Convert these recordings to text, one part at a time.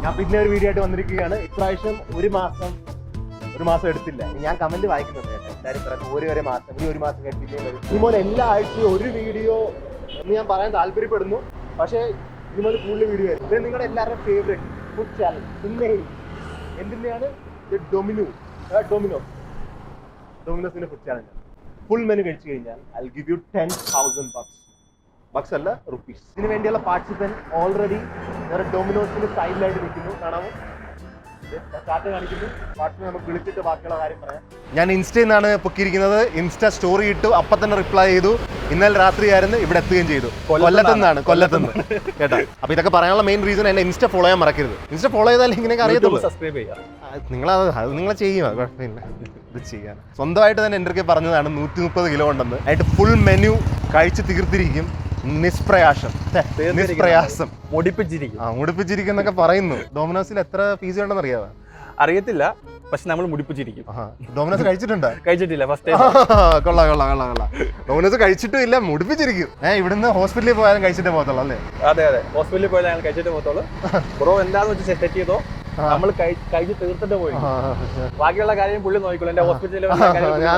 ഞാൻ പിന്നെ ഒരു വീഡിയോ ആയിട്ട് വന്നിരിക്കുകയാണ്. ഇപ്രാവശ്യം ഒരു മാസം എടുത്തില്ല. ഞാൻ കമന്റ് വായിക്കുന്നുണ്ട് കേട്ടോ. എല്ലാവരും പറയുന്നത് ഒരു മാസം എടുത്തില്ലേ വരും. ഇതുപോലെ എല്ലാ ആഴ്ചയും ഒരു വീഡിയോ എന്ന് ഞാൻ പറയാൻ താല്പര്യപ്പെടുന്നു. പക്ഷേ ഇതുപോലെ കൂടുതൽ വീഡിയോ ആയിരുന്നു. ഇത് നിങ്ങളുടെ എല്ലാവരുടെയും ഫേവറേറ്റ് ഫുഡ് ചാലഞ്ച്. പിന്നെ എന്തിൻ്റെയാണ് ഇത്? ഡൊമിനോസിന്റെ ഫുഡ് ചാലഞ്ച്. ഫുൾ മെനു കഴിച്ചു കഴിഞ്ഞാൽ ഐ ഗിവ് യു 10,000 ബക്സ് അല്ല റുപ്പീസ്. ഇതിന് വേണ്ടിയുള്ള പാർട്ടിസിപ്പന്റ് ഓൾറെഡി ഡൊമിനോസിന്റെ സൈഡിലായിട്ട് നിൽക്കുന്നു. കാണാമോ? ചാർട്ട് കാണിക്കുന്നു. പാർട്ടിനെ നമുക്ക് വിളിച്ചിട്ട് ബാക്കിയുള്ള കാര്യം പറയാം. ഞാൻ ഇൻസ്റ്റയിൽ നിന്നാണ് പൊക്കിയിരിക്കുന്നത്. ഇൻസ്റ്റ സ്റ്റോറി ഇട്ടു, അപ്പം തന്നെ റിപ്ലൈ ചെയ്തു. ഇന്നലെ രാത്രിയായിരുന്നു ഇവിടെ എത്തുകയും ചെയ്തു. കൊല്ലത്തുനിന്ന് കേട്ടോ. അപ്പൊ ഇതൊക്കെ പറയാനുള്ള മെയിൻ റീസൺ എന്നെ ഇൻസ്റ്റ ഫോളോ ചെയ്യാൻ മറക്കരുത്. ഇൻസ്റ്റ ഫോളോ ചെയ്താൽ ഇങ്ങനെയൊക്കെ അറിയത്തുള്ളൂ. സബ്സ്ക്രൈബ് ചെയ്യാം. നിങ്ങൾ ചെയ്യുക, കുഴപ്പമില്ല. ഇത് ചെയ്യാൻ സ്വന്തമായിട്ട് തന്നെ എൻ്റെ അടുത്ത് പറഞ്ഞതാണ് 130 കിലോ ഉണ്ടെന്ന്. ആയിട്ട് ഫുൾ മെനു കഴിച്ച് തീർത്തിരിക്കും. നിഷ്പ്രയാസം മുടിപ്പിച്ചിരിക്കും എന്നൊക്കെ പറയുന്നു. ഡൊമിനോസിൽ എത്ര പീസ് ഉണ്ടെന്ന് അറിയാവോ? അറിയത്തില്ല, പക്ഷെ നമ്മൾ മുടിപ്പിച്ചിരിക്കും. ഡൊമിനോസ് കഴിച്ചിട്ടുണ്ടോ? കഴിച്ചിട്ടില്ല, ഫസ്റ്റ് കൊള്ളാം. ഡൊമിനോസ് കഴിച്ചിട്ടും ഇല്ല, മുടിപ്പിച്ചിരിക്കും. ഇവിടുന്ന് ഹോസ്പിറ്റലിൽ പോയാലും കഴിച്ചിട്ടേ പോകത്തുള്ളൂ അല്ലേ? അതെ, ഹോസ്പിറ്റലിൽ പോയാലും ഞങ്ങൾ കഴിച്ചിട്ടേ പോകത്തുള്ളൂ. ബ്രോ എന്താന്ന് വെച്ച് സെറ്റ് ചെയ്തോ, നമ്മൾ കഴിച്ച് തീർത്തിട്ട് പോയി. ബാക്കിയുള്ള കാര്യം പുള്ളി നോക്കിക്കോളൂ. എന്റെ ഹോസ്പിറ്റലിൽ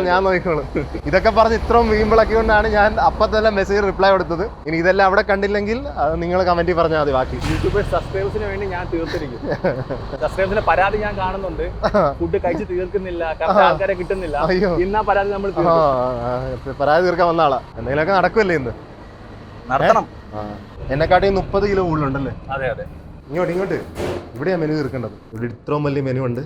ഞാൻ നോക്കിക്കോളൂ. ഇതൊക്കെ പറഞ്ഞ് ഇത്രയും വീമ്പിളക്കി കൊണ്ടാണ് ഞാൻ അപ്പം തന്നെ മെസ്സേജ് റിപ്ലൈ കൊടുത്തത്. ഇനി ഇതെല്ലാം അവിടെ കണ്ടില്ലെങ്കിൽ നിങ്ങൾ കമന്റിൽ പറഞ്ഞാൽ മതി. ബാക്കി യൂട്യൂബിൽ സബ്സ്ക്രൈബേഴ്സിന് വേണ്ടി ഞാൻ തീർത്തിരിക്കും. സബ്സ്ക്രൈബേഴ്സിന്റെ പരാതി ഞാൻ കാണുന്നുണ്ട്. ഫുഡ് കഴിച്ച് തീർക്കുന്നില്ല, ആൾക്കാരെ കിട്ടുന്നില്ല. ഇന്നാ പരാതി നമ്മൾ പരാതി തീർക്കാൻ വന്ന ആളാ. എന്തെങ്കിലുമൊക്കെ നടക്കുമല്ലേ ഇന്ന്? നടത്തണം. എന്നെക്കാട്ടി 30 കിലോ കൂടുതലുണ്ടല്ലേ? അതെ. ഇങ്ങോട്ട് ഇവിടെയാണ് മെനു തീർക്കേണ്ടത്. ഇവിടെ ഇത്രയും വലിയ മെനു ഉണ്ട്.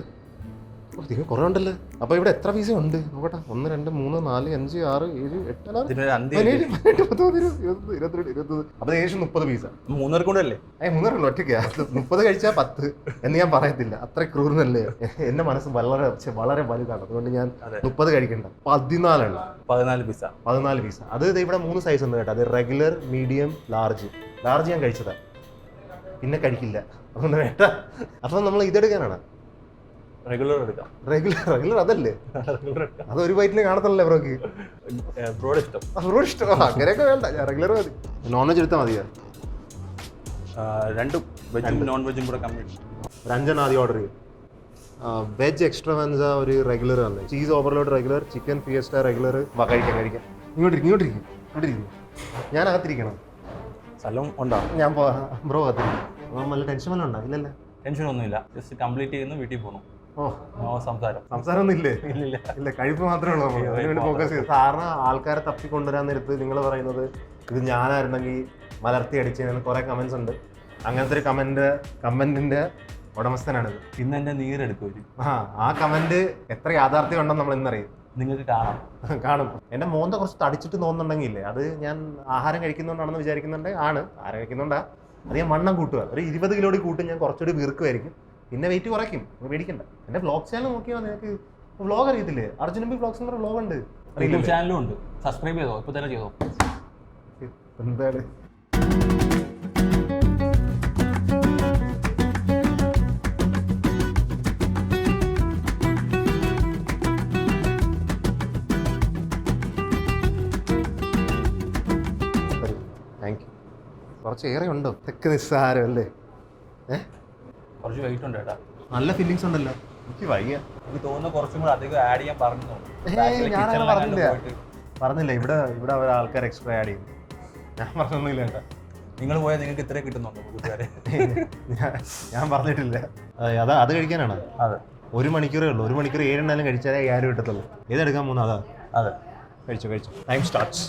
കുറേ ഉണ്ടല്ലോ. അപ്പൊ ഇവിടെ എത്ര പീസ് ഉണ്ട് നോക്കട്ടെ? 1 2 3 4 5 6 7 8 അപ്പൊ ഏകദേശം 30 പീസാ. 3 കൊണ്ടല്ലേ? 3 ഒറ്റയ്ക്കാ. 30 കഴിച്ചാൽ 10 എന്ന് ഞാൻ പറയത്തില്ല. അത്ര ക്രൂരനല്ലേ? എന്റെ മനസ്സ് വളരെ വലുതാണ്. അതുകൊണ്ട് ഞാൻ 30 കഴിക്കണ്ട. 14 പീസ. അത് ഇവിടെ 3 സൈസ് ഉണ്ട് കേട്ടോ. അത് റെഗുലർ, മീഡിയം, ലാർജ് ഞാൻ കഴിച്ചതാ. പിന്നെ കഴിക്കില്ല, അതുകൊണ്ട് വേണ്ട. അപ്പൊ നമ്മൾ ഇതെടുക്കാനാണ് റെഗുലർ എടുക്കാം. റെഗുലർ അതല്ലേ? അത് ഒരു വൈറ്റില് കാണത്തല്ലേ ബ്രോക്ക്? ബ്രോഡ് ഇഷ്ടം. അങ്ങനെയൊക്കെ വേണ്ട, റെഗുലർ മതി. നോൺ വെജ് എടുത്താൽ മതിയോ? രണ്ടും വെജും നോൺ വെജും കൂടെ കംപ്ലീറ്റ്. ഒരു 5 ആദ്യം ഓർഡർ ചെയ്യും. വെജ് എക്സ്ട്രാവൻസ ഒരു റെഗുലർ തന്നെ. Cheese overload regular, chicken fiesta regular. കഴിക്കാം. ഇങ്ങോട്ടിരിക്കും. ഞാൻ അകത്തിരിക്കണം. സ്ഥലം ഉണ്ടോ? ഞാൻ ബ്രോ അകത്തിരിക്കും. നല്ല ടെൻഷൻ വല്ലതും ഉണ്ടോ? ഇല്ലല്ലേ, ടെൻഷൻ ഒന്നുമില്ല. ജസ്റ്റ് കംപ്ലീറ്റ് ചെയ്യുന്നു, വീട്ടിൽ പോകുന്നു. സംസാരമൊന്നും ഇല്ലേ? ഇല്ല, കഴിപ്പ് മാത്രമേ ഉള്ളൂ. നമ്മൾ അതിനുവേണ്ടി ഫോക്കസ് ചെയ്തു. സാറിന് ആൾക്കാരെ തപ്പിക്കൊണ്ടുവരാൻ നേരത്ത് നിങ്ങൾ പറയുന്നത് ഇത് ഞാനായിരുന്നെങ്കിൽ മലർത്തി അടിച്ചതിന് കുറെ കമന്റ്സ് ഉണ്ട്. അങ്ങനത്തെ ഒരു കമന്റിന്റെ ഉടമസ്ഥനാണിത്. ഇന്ന് എന്റെ നീരെടുക്കും. ആ കമന്റ് എത്ര യാഥാർത്ഥ്യം ഉണ്ടെന്ന് നമ്മൾ ഇന്നറിയും. നിങ്ങൾക്ക് കാണും. എന്റെ മോന്ത കുറച്ച് തടിച്ചിട്ട് തോന്നുന്നുണ്ടെങ്കിൽ ഇല്ലേ, അത് ഞാൻ ആഹാരം കഴിക്കുന്നുണ്ടാണെന്ന് വിചാരിക്കുന്നുണ്ടെങ്കിൽ ആഹാരം കഴിക്കുന്നുണ്ടാ അത് ഞാൻ വണ്ണം കൂട്ടുക. ഒരു 20 കിലോടി കൂട്ടും. ഞാൻ കുറച്ചുകൂടി വീർക്കുമായിരിക്കും. പിന്നെ വെയിറ്റ് കുറയ്ക്കും. പേടിക്കണ്ട. എന്റെ വ്ലോഗ് ചാനൽ നോക്കിയാൽ നിനക്ക് വ്ലോഗ് അറിയത്തില്ലേ? അർജുനബി വ്ലോഗ്സ് എന്ന് പറഞ്ഞ വ്ലോഗ് ഉണ്ട്. യൂട്യൂബ് ചാനലും ഉണ്ട്. സബ്സ്ക്രൈബ് ചെയ്തോ? ഇപ്പൊ തന്നെ ചെയ്തോ? എന്താണ് കുറച്ച് ഏറെ ഉണ്ടോ? തെക്ക് നിസ്സാരം അല്ലേ? കുറച്ച് വെയിറ്റ് ഉണ്ട് കേട്ടാ. നല്ല ഫീലിങ്സ് ഉണ്ടല്ലോ. എനിക്ക് വയ്യ. എനിക്ക് തോന്നുന്നു കുറച്ചും കൂടെ അധികം ആഡ് ചെയ്യാൻ പറഞ്ഞു. ഞാനങ്ങനെ പറഞ്ഞില്ല. ഇവിടെ ആൾക്കാർ എക്സ്ട്രാ ആഡ് ചെയ്യും. ഞാൻ പറഞ്ഞൊന്നുമില്ല കേട്ടാ. നിങ്ങൾ പോയാൽ നിങ്ങൾക്ക് ഇത്രയും കിട്ടുന്നുണ്ടോ കൂട്ടുകാരെ? ഞാൻ പറഞ്ഞിട്ടില്ല. അത് കഴിക്കാനാണ്. അതെ, 1 മണിക്കൂറേ ഉള്ളൂ. 1 മണിക്കൂർ 7 എണ്ണാലും കഴിച്ചാലേ 5000 കിട്ടത്തുള്ളൂ. ഏതെടുക്കാൻ പോകുന്നത്? അതെ. കഴിച്ചു. Time starts.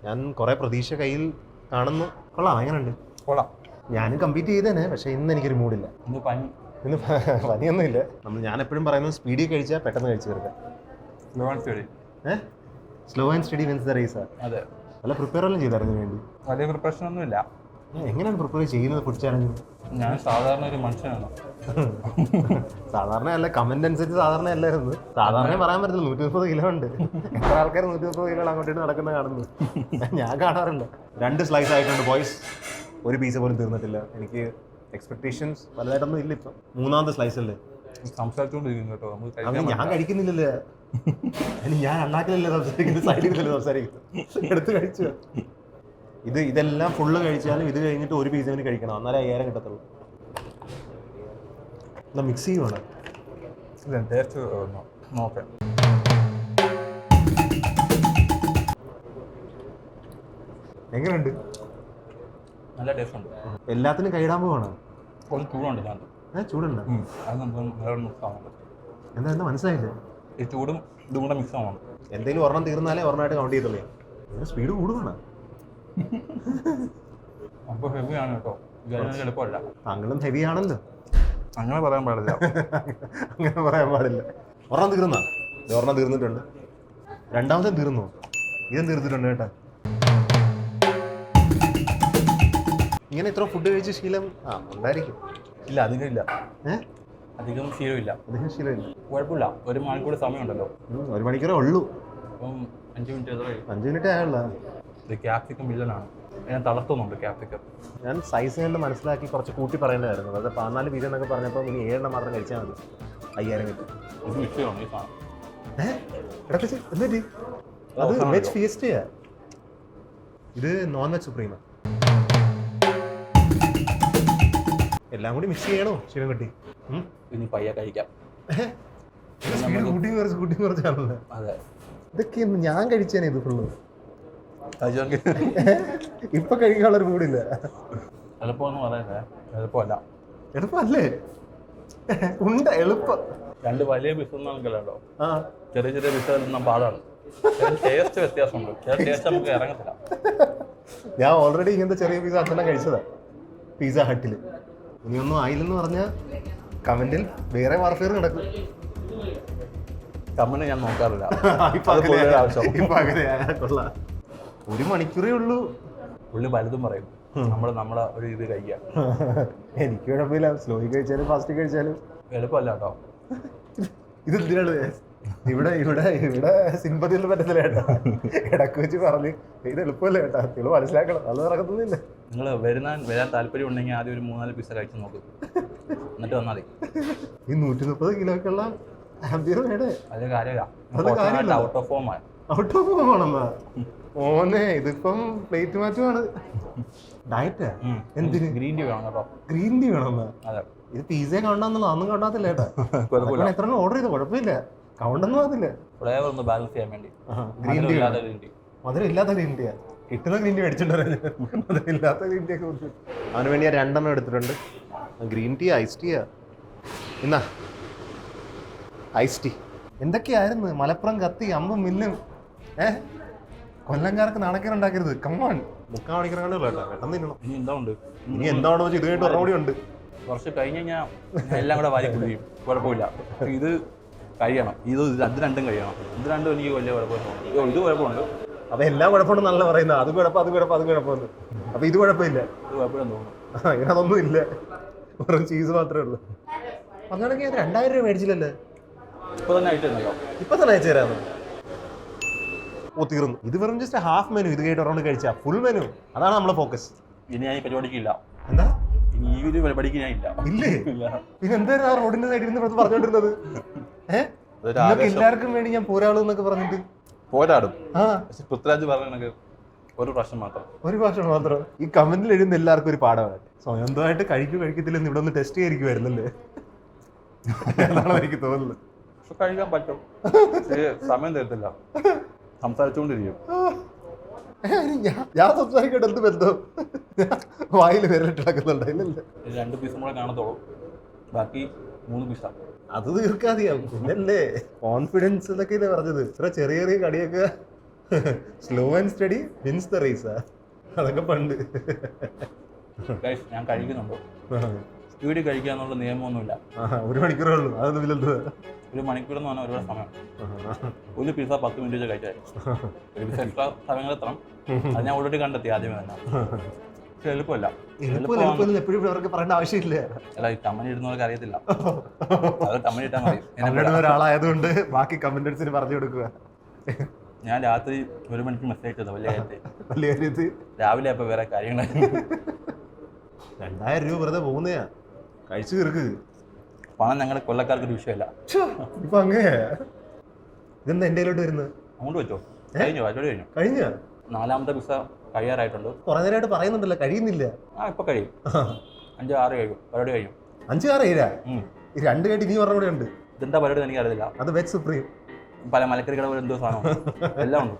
ഞാൻ കുറെ പ്രതീക്ഷ കയ്യിൽ കാണുന്നു. കൊള്ളാം. എങ്ങനെയുണ്ട്? കൊള്ളാം. ഞാനും കംപ്ലീറ്റ് ചെയ്തേനെ. പക്ഷെ ഇന്ന് എനിക്കൊരു മൂഡില്ല. ഇന്ന് പനിയൊന്നുമില്ല. ഞാൻ എപ്പോഴും പറയുന്നത് സ്പീഡിൽ കഴിച്ചാൽ പെട്ടെന്ന് കഴിച്ചു തീർക്കാം. Slow and steady wins the race. അതെ. നല്ല പ്രിപ്പയർ എല്ലാം ചെയ്തായിരുന്നു വേണ്ടി? വലിയ പ്രിപ്പറേഷൻ ഒന്നുമില്ല. എങ്ങനെയാണ് പ്രിപ്പയർ ചെയ്യുന്നത് ഫുഡ് ചാലഞ്ച്? ഞാൻ സാധാരണ ഒരു മനുഷ്യനാണ്. സാധാരണ അല്ല, കമന്റ് അനുസരിച്ച് സാധാരണ അല്ലായിരുന്നു. സാധാരണ പറയാൻ പറ്റില്ല. 130 കിലോ ഉണ്ട്. എത്ര ആൾക്കാർ 130 കിലോ അങ്ങോട്ട് നടക്കുന്ന കാണുന്നു? ഞാൻ കാണാറില്ല. 2 സ്ലൈസ് ആയിട്ടുണ്ട് ബോയ്സ്. 1 പീസ് പോലും തീർന്നിട്ടില്ല. എനിക്ക് എക്സ്പെക്ടേഷൻസ് വലുതായിട്ടൊന്നും ഇല്ല. ഇപ്പം 3ാമത്തെ സ്ലൈസ് അല്ലേ? സംസാരിച്ചോണ്ടിരിക്കും കേട്ടോ. ഞാൻ കഴിക്കുന്നില്ലല്ലേ? ഞാൻ ഉണ്ടാക്കലല്ലേ സംസാരിക്കുന്നത്? സൈഡിൽ സംസാരിക്കുന്നത്. എടുത്ത് കഴിച്ചു. ഇതെല്ലാം ഫുള്ള് കഴിച്ചാലും ഇത് കഴിഞ്ഞിട്ട് ഒരു പീസിന് കഴിക്കണം, എന്നാലേ 5000 കിട്ടത്തുള്ളൂ. എന്നാ മിക്സ് ചെയ്യുവാണ്. ടേസ്റ്റ് നോക്കെ. എങ്ങനെയുണ്ട്? നല്ല ടേസ്റ്റ് ഉണ്ട്. എല്ലാത്തിനും കൈയിടാൻ പോവാണ്. കുറച്ച് ചൂടുണ്ട്. ചൂടുണ്ട്. അത് നമുക്ക് മിക്സ് ആവുന്നുണ്ട്. എന്താ മനസ്സിലായില്ലേ? ഈ ചൂടും ഇതും കൂടെ മിക്സ് ആവണം. എന്തെങ്കിലും ഒരെണ്ണം തീർന്നാലേ ഒരെണ്ണമായിട്ട് കൗണ്ട് ചെയ്തുള്ളൂ. സ്പീഡ് കൂടുകയാണ്. അപ്പോൾ ഹെവിയാണ് കേട്ടോ. എളുപ്പമല്ല. താങ്കളും ഹെവി ആണല്ലോ. അങ്ങനെ പറയാൻ പാടില്ല. അങ്ങനെ പറയാൻ പാടില്ല. ഒരെണ്ണം തീർന്നാ? ഒരെണ്ണം തീർന്നിട്ടുണ്ട്. രണ്ടാമത്തെ തീർന്നു. ഇതും തീർത്തിട്ടുണ്ട് കേട്ടോ. ഇങ്ങനെ ഇത്ര ഫുഡ് കഴിച്ച ശീലം ഉണ്ടായിരിക്കും. ഇല്ല, അധികം ഇല്ല. അധികം ശീലമില്ല. അധികം ശീലമില്ല. കുഴപ്പമില്ല. 1 മണിക്കൂർ സമയമുണ്ടല്ലോ. 1 മണിക്കൂറേ ഉള്ളൂ. അപ്പം 5 മിനിറ്റ് 5 മിനിറ്റ് ആയുള്ള. ഇത് ക്യാപ്സിക്കം വില്ലനാണ്. ഞാൻ തളർത്തുന്നുണ്ട് ക്യാപ്സിക്കം. ഞാൻ സൈസ് കണ്ട് മനസ്സിലാക്കി കുറച്ച് കൂട്ടി പറയേണ്ടതായിരുന്നു. അത് 14 പീസ് എന്നൊക്കെ പറഞ്ഞപ്പോൾ ഇനി 7 മാത്രം കഴിച്ചാൽ മതി. 5000 കിട്ടും. ഇത് വിഷയമാണ് ഈ സാധനം. എന്നിട്ട് അത് വെജ് ഫീസ്റ്റ്. ഇത് നോൺ വെജ് സുപ്രീമ. എല്ലാം കൂടി മിക്സ് ചെയ്യണോ ശിവൻകുട്ടി? ഇനി പയ്യെ കഴിക്കാം. കൂട്ടി കുറച്ചാണല്ലോ. അതെ, ഇതൊക്കെ ഞാൻ കഴിച്ചേനെ ഇത് ഫുള്ള്. കഴിച്ചെങ്കിൽ ഇപ്പൊ കഴിക്കാനുള്ള ഒരു മൂടില്ല. എളുപ്പമെന്ന് പറയുന്നത് എളുപ്പമല്ല. എളുപ്പമല്ലേ? ഉണ്ട് എളുപ്പം. 2 വലിയ ബിസിനസ് കേട്ടോ. ചെറിയ ചെറിയ ബിസിനസ് പാടാണ്. ടേസ്റ്റ് വ്യത്യാസമുണ്ട്. ടേസ്റ്റ് നമുക്ക് ഇറങ്ങത്തില്ല. ഞാൻ ഓൾറെഡി ഇങ്ങനത്തെ ചെറിയ പീസ അച്ഛനെ കഴിച്ചതാ പിസ്സ ഹട്ടില്. ഇനിയൊന്നും ആയില്ലെന്ന് പറഞ്ഞാൽ കമന്റിൽ വേറെ വാർഫെയർ നടക്കും. കമന്റ് ഞാൻ നോക്കാറില്ല. കൊള്ളാം. 1 മണിക്കൂറേ ഉള്ളൂ. പുള്ളി പലതും പറയും. നമ്മളെ ഒരു ഇത് കഴിക്കാം. എനിക്ക് കുഴപ്പമില്ല. സ്ലോയി കഴിച്ചാലും ഫാസ്റ്റ് കഴിച്ചാലും എളുപ്പമല്ല കേട്ടോ. ഇത് എന്തിനാണ് ഇവിടെ ഇവിടെ ഇവിടെ സിമ്പതിയൊന്നും പറ്റത്തില്ല കേട്ടോ. ഇടക്ക് വെച്ച് പറഞ്ഞ് ഇത് എളുപ്പമല്ല കേട്ടോ. നിങ്ങൾ മനസ്സിലാക്കണം. അത് നടക്കുന്നില്ല. നിങ്ങൾ വരാൻ താല്പര്യം ഉണ്ടെങ്കിൽ ആദ്യം ഒരു 3-4 പീസ കഴിച്ച് നോക്കും, എന്നിട്ട് വന്നാൽ മതി. ഈ 130 കിലോക്കുള്ള ആംബിയർ വേണേ. അത് കാര്യമില്ല. ഔട്ട് ഓഫ് ഫോം ആണെന്നാ ഓനെ. ഇതിപ്പം പ്ലേറ്റ് മാറ്റമാണ്. ഡയറ്റ് എന്തിന്? ഗ്രീൻ ടീ വേണം കേട്ടോ. ഗ്രീൻ ടീ വേണമെന്നാ? അതെ. ഇത് പിസ്സ കൗണ്ടാന്നുള്ള അതൊന്നും കൗണ്ടാത്തില്ല കേട്ടോ. എത്ര ഓർഡർ ചെയ്തു കുഴപ്പമില്ല. കൗണ്ടൊന്നും അതില്ല. ഫ്ലേവർ ഒന്ന് ബാലൻസ് ചെയ്യാൻ വേണ്ടി. ഗ്രീൻ ടീ ഗ്രീൻ ടീ മധുരം ഇല്ലാത്ത ഗ്രീൻ ടീയാ. കിട്ടുന്ന ഗ്രീൻ ടീ മേടിച്ചിട്ടുണ്ടോ? മധുരം ഇല്ലാത്ത ഗ്രീൻ ടീ ഒക്കെ കുടിച്ചു. അവന് വേണ്ടി 2 എണ്ണം എടുത്തിട്ടുണ്ട്. ഗ്രീൻ ടീ ഐസ് ടീയാ. എന്നാ ഐസ് ടീ. എന്തൊക്കെയായിരുന്നു മലപ്പുറം കത്തി അമ്പും മില്ലും. കൊല്ലംകാർക്ക് നാണക്കേടുണ്ടാക്കരുത്. കമ്മോൺ. 3/4 മണിക്കൂർ കണ്ടല്ലോ കേട്ടോ. പെട്ടെന്ന് തിന്നണം. ഇനി എന്താ ഉണ്ട്? ഇനി എന്താണോ വെച്ചാൽ ഇത് കഴിഞ്ഞിട്ട് ഒരെണ്ണം കൂടി ഉണ്ട്. കുറച്ച് കഴിഞ്ഞ് കഴിഞ്ഞാൽ എല്ലാം കൂടെ വാരി കുടിക്കും. കുഴപ്പമില്ല. ഇത് കഴിയണം. ഇത് രണ്ടും കഴിയണം. ഇത് രണ്ടും എനിക്ക് വലിയ കുഴപ്പമില്ല. ഇത് കുഴപ്പമുണ്ട്. അപ്പൊ എല്ലാം കുഴപ്പമുണ്ടെന്നല്ല പറയുന്നത്. അത് കുഴപ്പം, അത് കുഴപ്പം, അത് കുഴപ്പമുണ്ട്. അപ്പൊ ഇത് കുഴപ്പമില്ല. ഇത് കുഴപ്പമില്ലെന്ന് തോന്നുന്നു. ഇങ്ങനെ അതൊന്നും ഇല്ല. വെറും ചീസ് മാത്രമേ ഉള്ളൂ. അങ്ങനെയാണെങ്കിൽ അത് 2000 രൂപ മേടിച്ചില്ലല്ലേ? ഇപ്പൊ തന്നെ അയച്ചു തന്നോ? ഇപ്പൊ തന്നെ അയച്ചു തരാമോ? തീർന്നു. ഇത് വെറും ജസ്റ്റ് ഹാഫ് മെനു. ഇത് കേട്ട് ഒരെണ്ണം കഴിച്ചാ ഫുൾ മെനു. അതാണ് നമ്മളെ ഫോക്കസ്. ഇനി ഞാൻ ഈ പരിപാടിക്കില്ല. എന്താ? ഇനി ഈ ഒരു പരിപാടിക്ക് ഞാൻ ഇല്ല. ഇല്ലേ? പിന്നെ എന്തായിരുന്നു ആ റോഡിന്റെ സൈഡിൽ നിന്ന് പറഞ്ഞോണ്ടിരുന്നത്? എല്ലാവർക്കും വേണ്ടി ഞാൻ പോരാളൂ എന്നൊക്കെ പറഞ്ഞിട്ട് പോരാടും. പൃഥ്വിരാജ് പറഞ്ഞ ഒരു പ്രാവശ്യം മാത്രം. ഈ കമന്റിൽ എഴുതുന്ന എല്ലാവർക്കും ഒരു പാഠമാണ്. സ്വന്തമായിട്ട് കഴിക്കത്തില്ലെന്ന് ഇവിടെ ഒന്ന് ടെസ്റ്റ് ചെയ്യായിരിക്കുമായിരുന്നല്ലേ? എന്നാണ് എനിക്ക് തോന്നുന്നത്. കഴിക്കാൻ പറ്റും. സമയം തരത്തില്ല. സംസാരിച്ചുകൊണ്ടിരിക്കും. ഞാൻ സംസാരിക്കട്ടെ. എന്ത് ബന്ധം? വായിൽ വിരലിട്ടിടക്കുന്നുണ്ടല്ലേ? 2 പീസും കൂടെ കാണത്തോളൂ. ബാക്കി 3 പീസാ. അത് തീർക്കാതെയാവും. പിന്നല്ലേ കോൺഫിഡൻസ് എന്നൊക്കെയല്ലേ പറഞ്ഞത്. ഇത്ര ചെറിയ ചെറിയ കടിയൊക്കെ slow and steady wins the race. അതൊക്കെ പണ്ട്. ഞാൻ കഴിക്കുന്നുണ്ടോ? സ്പീഡിൽ കഴിക്കുക എന്നുള്ള നിയമമൊന്നുമില്ല. 1 മണിക്കൂറേ ഉള്ളൂ. അതൊന്നും വലുത്. 1 മണിക്കൂറെന്ന് പറഞ്ഞാൽ ഒരുപാട് സമയം. ഒരു പിസ്സ 10 മിനിറ്റ് വെച്ച് കഴിച്ചാൽ ഒരു പിസ്സ എക്സ്ട്രാ സമയങ്ങൾ എത്തണം. അത് ഞാൻ ഓൾറെഡി കണ്ടെത്തി ആദ്യമേ തന്നെ. പക്ഷെ എളുപ്പമല്ല. എപ്പോഴും അവർക്ക് പറയേണ്ട ആവശ്യമില്ല. അല്ല, ഈ കമന്റ് ഇടുന്നവർക്ക് അറിയത്തില്ല. അത് കമന്റ് ഇട്ടാൽ മതി. ഒരാളായതുകൊണ്ട് ബാക്കി കമന്റേഴ്സിന് പറഞ്ഞു കൊടുക്കുക. ഞാൻ രാത്രി 1 മണിക്ക് മെസ്സേജ് ചെയ്തത് വലിയ കാര്യത്തിൽ. രാവിലെ അപ്പൊ വേറെ കാര്യങ്ങൾ. 2000 രൂപ വെറുതെ പോകുന്നയാ. കഴിച്ചു തീർക്ക്. പണം ഞങ്ങളുടെ കൊല്ലക്കാർക്ക് ഒരു വിഷയമല്ല. ഇപ്പൊ അങ്ങനെയാ. ഇതെന്താ എന്റെ കയ്യിലോട്ട് വരുന്നത്? അങ്ങോട്ട് വെച്ചോ. കഴിഞ്ഞോ? കഴിഞ്ഞ 4ാമത്തെ പിസ്സ കഴിയാറായിട്ടുണ്ട്. കുറെ നേരമായിട്ട് പറയുന്നുണ്ടല്ലോ, കഴിയുന്നില്ല. ഇപ്പൊ കഴിയും. 5-6 കഴിയും, പരിപാടി കഴിയും. 5-6 ഈ 2 കേട്ട് ഇനി പറഞ്ഞ കൂടെ ഉണ്ട്. ഇതെന്താ പരിപാടി എനിക്ക് അറിയില്ല. അത് വെജ് സുപ്രീം, പല മലക്കറി കട പോലെ എന്തോ സാധനം എല്ലാം ഉണ്ട്.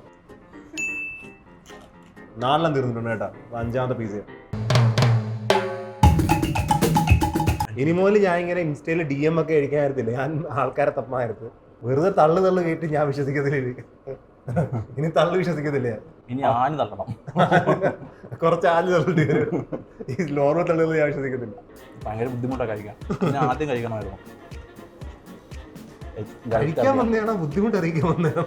4 തീർന്നിട്ടുണ്ട് കേട്ടോ. 5ാമത്തെ പീസ്. ഇനി മുതൽ ഞാൻ ഇങ്ങനെ ഇൻസ്റ്റയിൽ DM ഒക്കെ കഴിക്കാനിരുത്തില്ല. ഞാൻ ആൾക്കാരെ തപ്പായിരുന്നു. വെറുതെ തള്ളു കേട്ട് ഞാൻ വിശ്വസിക്കത്തില്ല. ഇനി തള്ളു വിശ്വസിക്കത്തില്ല. ഇനി ആഞ്ഞ് തള്ളണം. കുറച്ച് ആഞ്ഞ് തള്ളിട്ട് വരും. ഈ നോർമൽ തള്ളുകൾ ഞാൻ വിശ്വസിക്കത്തില്ല. ഭയങ്കര ബുദ്ധിമുട്ടാണ് കഴിക്കാൻ. പിന്നെ ആദ്യം കഴിക്കണമായിരുന്നു. കഴിക്കാൻ വന്നതാണോ ബുദ്ധിമുട്ട് അറിയിക്കാൻ വന്നതാണോ?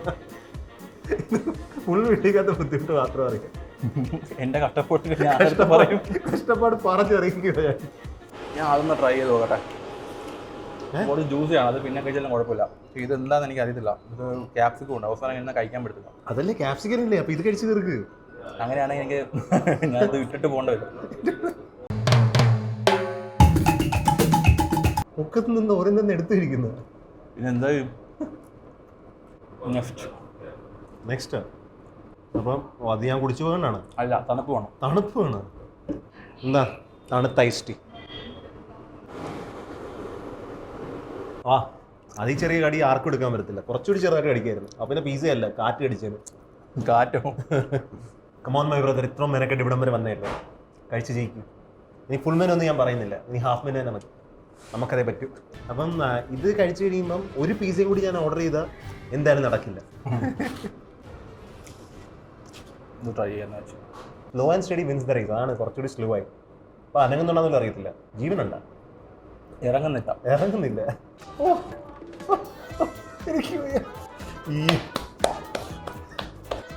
ഫുൾ വീട്ടിലേക്കകത്ത് ബുദ്ധിമുട്ട് മാത്രം അറിയാം. എന്റെ കഷ്ടപ്പാട് പറഞ്ഞറിയിക്കുക. ഞാൻ അതൊന്ന് ട്രൈ ചെയ്ത് നോക്കട്ടെ. കുറച്ച് ജ്യൂസിയാണ് അത്, പിന്നെ കഴിച്ചാലും കുഴപ്പമില്ല. ഇത് എന്താണെന്ന് എനിക്ക് അറിയത്തില്ല. ഇത് ക്യാപ്സിക്കം ഉണ്ട്, അവസാനം ഇങ്ങനെ കഴിക്കാൻ പറ്റത്തില്ല. അതല്ലേ ക്യാപ്സിക്കം ഇല്ലേ? അപ്പൊ ഇത് കഴിച്ച് തീർക്ക്. അങ്ങനെയാണെങ്കിൽ എനിക്ക് ഞാനത് വിട്ടിട്ട് പോകേണ്ടി വരും. ഒക്കത്ത് നിന്ന് ഓരോന്നും എടുത്തിരിക്കുന്നത്. പിന്നെന്താ നെക്സ്റ്റ് അപ്പം അത് ഞാൻ കുടിച്ചു പോകണ്ടാണ്. അല്ല, തണുപ്പ് വേണം. തണുപ്പ് വേണം. എന്താ തണുത്ത ഐസ് ടീ. അത് ഈ ചെറിയ കടി ആർക്കും എടുക്കാൻ പറ്റത്തില്ല. കുറച്ചുകൂടി ചെറുതായിട്ട് കടിക്കായിരുന്നു. അപ്പൊ പിന്നെ പിസ അല്ല, കാറ്റ് കടിച്ചത്. കാറ്റോ? കമോൺ മൈ ബ്രദർ, ഇത്രയും മെനക്കെട്ട് ഇവിടം വരെ വന്നതല്ലേ, കഴിച്ച് ജയിക്കും. ഇനി ഫുൾ മെനു ഒന്നും ഞാൻ പറയുന്നില്ല, ഇനി ഹാഫ് മെനു തന്നെ മതി, നമുക്കതേ പറ്റും. അപ്പം ഇത് കഴിച്ചു കഴിയുമ്പം ഒരു പിസയും കൂടി ഞാൻ ഓർഡർ ചെയ്താൽ എന്തായാലും നടക്കില്ല. ട്രൈ ചെയ്യാന്ന് വെച്ചു. Slow and steady wins the race. അതാണ് കുറച്ചുകൂടി സ്ലോ ആയി. അപ്പൊ അനങ്ങുന്നുണ്ടെന്നൊന്നും അറിയത്തില്ല. ജീവനുണ്ട ഇറങ്ങുന്നില്ല.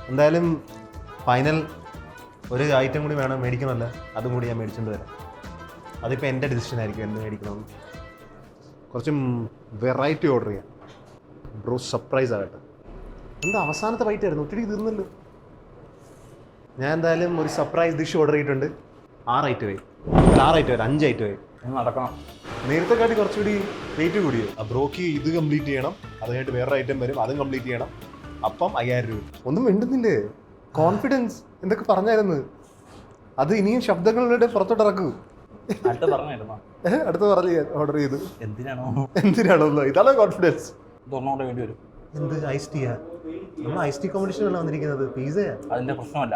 എന്തായാലും ഫൈനൽ ഒരു ഐറ്റം കൂടി വേണം മേടിക്കണമല്ല, അതും കൂടി ഞാൻ മേടിച്ചുകൊണ്ട് വരാം. അതിപ്പോൾ എൻ്റെ ഡിസിഷൻ ആയിരിക്കും എന്ത് മേടിക്കണമെന്ന്. കുറച്ചും വെറൈറ്റി ഓർഡർ ചെയ്യാം. ബ്രോ സർപ്രൈസ് ആകട്ടെ. എന്താ അവസാനത്തെ ബൈറ്റ് ആയിരുന്നു, ഒത്തിരി തീർന്നല്ലോ. ഞാൻ എന്തായാലും ഒരു സർപ്രൈസ് ഡിഷ് ഓർഡർ ചെയ്തിട്ടുണ്ട്. 6 ഐറ്റം ആയി. 6 ഐറ്റം വരും, 5 ഐറ്റം ആയി. നടക്കണം. നേരത്തെ കാട്ടി കുറച്ചുകൂടി വെയിറ്റ് കൂടിയോ. ആ ബ്രോക്ക് ഇത് കംപ്ലീറ്റ് ചെയ്യണം, അത് കഴിഞ്ഞിട്ട് വേറൊരു ഐറ്റം വരും, അതും കംപ്ലീറ്റ് ചെയ്യണം. അപ്പം 5000 രൂപ. ഒന്നും മിണ്ടുന്നില്ലേ? കോൺഫിഡൻസ് എന്തൊക്കെ പറഞ്ഞായിരുന്നു. അത് ഇനിയും ശബ്ദങ്ങളുടെ പുറത്തോട്ട് ഇറക്കൂ. അടുത്ത പറഞ്ഞ് ഓർഡർ ചെയ്തു. എന്തിനാണോ? ഇതാണ് കോൺഫിഡൻസ്. വേണ്ടി വരും. എന്ത് ഐസ് ടീയാ? നമ്മൾ ഐസ് ടീ കോമ്പറ്റീഷൻ അല്ല വന്നിരിക്കുന്നത്, പിസയാ. അതിന്റെ പ്രശ്നമല്ല,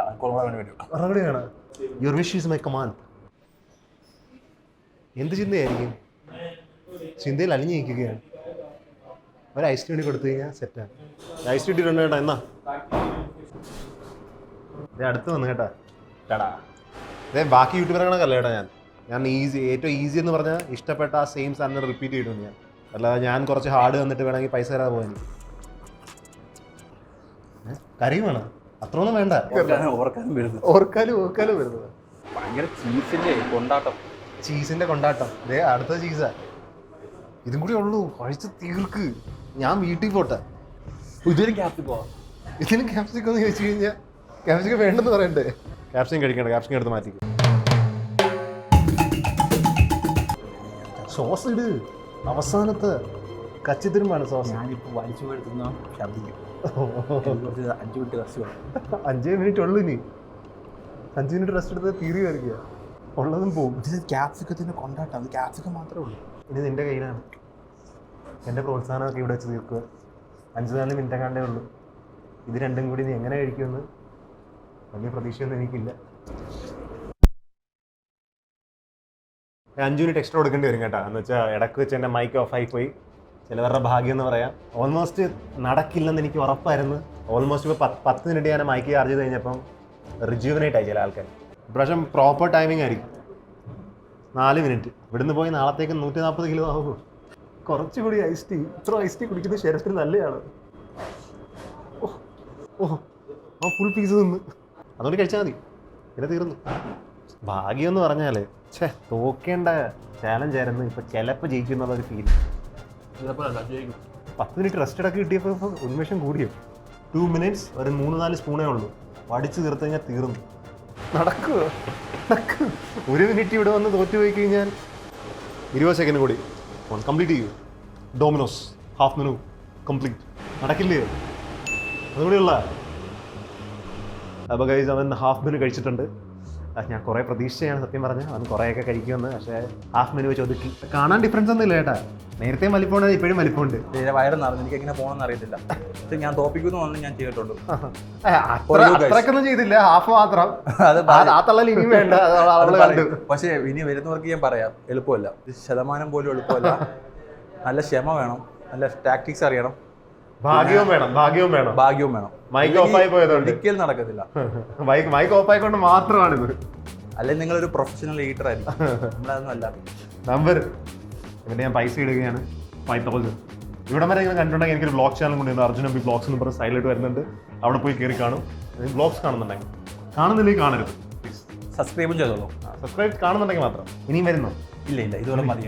മറുപടിയാണ്. Your wish is my command. എന്ത് ചിന്തയായിരിക്കും? ചിന്തയിൽ അലിഞ്ഞു നിൽക്കുകയാണ്. ഒരു ഐസ് ടീ കൊടുത്തു കഴിഞ്ഞാൽ സെറ്റാണ്. ഐസ് ടീ ഇട്ടിട്ടുണ്ട് കേട്ടോ. എന്നാ അടുത്ത് വന്നു കേട്ടാ. ചേട്ടാ ഇതേ ബാക്കി യൂട്യൂബറുകളൊക്കെ കേട്ടോ. ഞാൻ ഏറ്റവും ഈസി എന്ന് പറഞ്ഞാൽ ഇഷ്ടപ്പെട്ട ആ സെയിം സാധനം റിപ്പീറ്റ് ചെയ്തിട്ടുണ്ട് ഞാൻ. അല്ലാതെ ഞാൻ കുറച്ച് ഹാർഡ് വന്നിട്ട് വേണമെങ്കിൽ പൈസ തരാതെ പോകാൻ. കറിയും വേണം, അത്രയൊന്നും വേണ്ട. ഓർക്കാലും വരുന്നത് ഭയങ്കര ചീസിന്റെ കൊണ്ടാട്ടം. ഇതേ അടുത്ത ചീസാ. ഇതും കൂടി ഉള്ളൂ, കഴിച്ച് തീർക്ക്. ഞാൻ വീട്ടിൽ പോട്ടെ. ഇതിലും ക്യാപ്സിക്കം എന്ന് ചോദിച്ചു കഴിഞ്ഞാൽ ക്യാപ്സിക്കം വേണ്ടെന്ന് പറയണ്ടേ? ക്യാപ്സിക്കം കഴിക്കണ്ട, ക്യാപ്സിക്കം എടുത്ത് മാറ്റിക്കും. സോസ് ഇട്. അവസാനത്തെ കച്ചിത്തിരുമ്പാണ് സോസ്. ഞാനിപ്പോൾ വലിച്ചു പോയെടുത്തുന്ന ഛർദ്ദിക്കും. 5 മിനിറ്റ് റെസ്റ്റ് വേണം. 5 മിനിറ്റ് ഉള്ളു. ഇനി 5 മിനിറ്റ് റെസ്റ്റ് എടുത്ത് തീരി വരിക, ഉള്ളതും പോകും. ക്യാപ്സിക്കത്തിന് കൊണ്ടാട്ടം, അത് ക്യാപ്സിക്കം മാത്രമേ ഉള്ളൂ. ഇനി നിന്റെ കയ്യിലാണ്. എൻ്റെ പ്രോത്സാഹനമൊക്കെ ഇവിടെ വെച്ച് തീർക്കുക. 5-4 മിനിറ്റ് കണ്ടേ ഉള്ളൂ. ഇത് രണ്ടും കൂടി നീ എങ്ങനെ കഴിക്കുമെന്ന് വലിയ പ്രതീക്ഷയൊന്നും എനിക്കില്ല. 5 മിനിറ്റ് എക്സ്ട്രാ കൊടുക്കേണ്ടി വരും കേട്ടോ. എന്ന് വെച്ചാൽ ഇടയ്ക്ക് വെച്ച് എൻ്റെ മൈക്ക് ഓഫ് ആയി പോയി. ചിലവരുടെ ഭാഗ്യം എന്ന് പറയാം. ഓൾമോസ്റ്റ് നടക്കില്ലെന്ന് എനിക്ക് ഉറപ്പായിരുന്നു. ഓൾമോസ്റ്റ് ഇപ്പോൾ 10 മിനിറ്റ് ഞാൻ മൈക്ക് ചാർജ് ചെയ്ത് കഴിഞ്ഞപ്പം റിജ്യൂവനേറ്റ് ആയി ചില ആൾക്കാർ. ഇപ്രാവശ്യം പ്രോപ്പർ ടൈമിംഗ് ആയിരിക്കും. 4 മിനിറ്റ്. ഇവിടുന്ന് പോയി നാളത്തേക്ക് 140 കിലോ ആകുമോ? കുറച്ചുകൂടി ഐസ് ടീ. ഇത്ര ഐസ് ടീ കുടിക്കുന്നത് ശരീരത്തിന് നല്ലതാണ്. ആ ഫുൾ പീസ് നിന്ന് അതുകൊണ്ട് കഴിച്ചാൽ മതി, പിന്നെ തീർന്നു. ഭാഗ്യം എന്ന് പറഞ്ഞാൽ തോക്കേണ്ട ചാലഞ്ചായിരുന്നു. ഇപ്പം ചിലപ്പോൾ ജയിക്കുന്നുള്ളൊരു ഫീൽ. 10 മിനിറ്റ് റെസ്റ്റ് ഇടയ്ക്ക് കിട്ടിയപ്പോൾ ഇപ്പോൾ ഉന്മേഷം കൂടിയോ. 2 മിനിറ്റ്സ് ഒരു 3-4 സ്പൂണേ ഉള്ളൂ. വടിച്ച് തീർത്ത് കഴിഞ്ഞാൽ തീർന്നു. നടക്കുമോ? 1 മിനിറ്റ് ഇവിടെ വന്ന് തോറ്റുപോയി കഴിഞ്ഞാൽ 20 സെക്കൻഡ് കൂടി കംപ്ലീറ്റ് ചെയ്യൂ. Domino's half menu complete. നടക്കില്ലേ? അതുകൂടിയുള്ള അപ്പോൾ ഗൈസ് അവൻ ഹാഫ് മെനു കഴിച്ചിട്ടുണ്ട്. ഞാൻ കുറേ പ്രതീക്ഷയാണ് സത്യം പറഞ്ഞത്, അവൻ കുറേയൊക്കെ കഴിക്കുമെന്ന്. പക്ഷേ ഹാഫ് മെനു വെച്ച് ഒതുക്കി. കാണാൻ ഡിഫറൻസ് ഒന്നും ഇല്ല ചേട്ടാ, നേരത്തെ വലിപ്പമുണ്ട് ഇപ്പോഴും വലിപ്പമുണ്ട്. വയറ് നിറഞ്ഞു, എനിക്ക് എങ്ങനെ പോകണമെന്ന് അറിയത്തില്ല. പക്ഷെ ഞാൻ തോപ്പിക്കുന്നു വന്ന് ഞാൻ ചെയ്തിട്ടുണ്ട്. അത്രക്കൊന്നും ചെയ്തില്ല, ഹാഫ് മാത്രം. ആ തള്ളൽ ഇനിയും വേണ്ട. പക്ഷേ ഇനി വരുന്നവർക്ക് ഞാൻ പറയാം, എളുപ്പമല്ല, ശതമാനം പോലും എളുപ്പമല്ല. നല്ല ക്ഷമ വേണം, നല്ല ടാക്ടിക്സ് അറിയണം, ഭാഗ്യവും വേണം. മൈക്ക് ഓഫായി പോയതുകൊണ്ട് ഒരിക്കലും നടക്കത്തില്ല. മൈക്ക് ഓഫായിക്കൊണ്ട് മാത്രമാണിത്. അല്ലെങ്കിൽ നിങ്ങളൊരു പ്രൊഫഷണൽ ഈറ്റർ ആയിരിക്കും, നമ്മളതൊന്നും അല്ല. നമ്പർ ഇവൻ്റെ ഞാൻ പൈസ ഇടുകയാണ് 5000. ഇവിടെ വരെ ഇങ്ങനെ കണ്ടിട്ടുണ്ടെങ്കിൽ എനിക്കൊരു ബ്ലോഗ് ചാനൽ കൊണ്ടുവരുന്നു, അർജുൻ എംപി ബ്ലോഗ്സ് എന്ന് പറഞ്ഞ് സൈഡിലോട്ട് വരുന്നുണ്ട്. അവിടെ പോയി കയറി കാണും. ബ്ലോഗ്സ് കാണുന്നുണ്ടെങ്കിൽ, കാണുന്നില്ലെങ്കിൽ കാണരുത്. സബ്സ്ക്രൈബും ചെയ്തോളൂ. സബ്സ്ക്രൈബ് കാണുന്നുണ്ടെങ്കിൽ മാത്രം. ഇനിയും വരുന്നു. ഇല്ല ഇതുപോലെ മതി.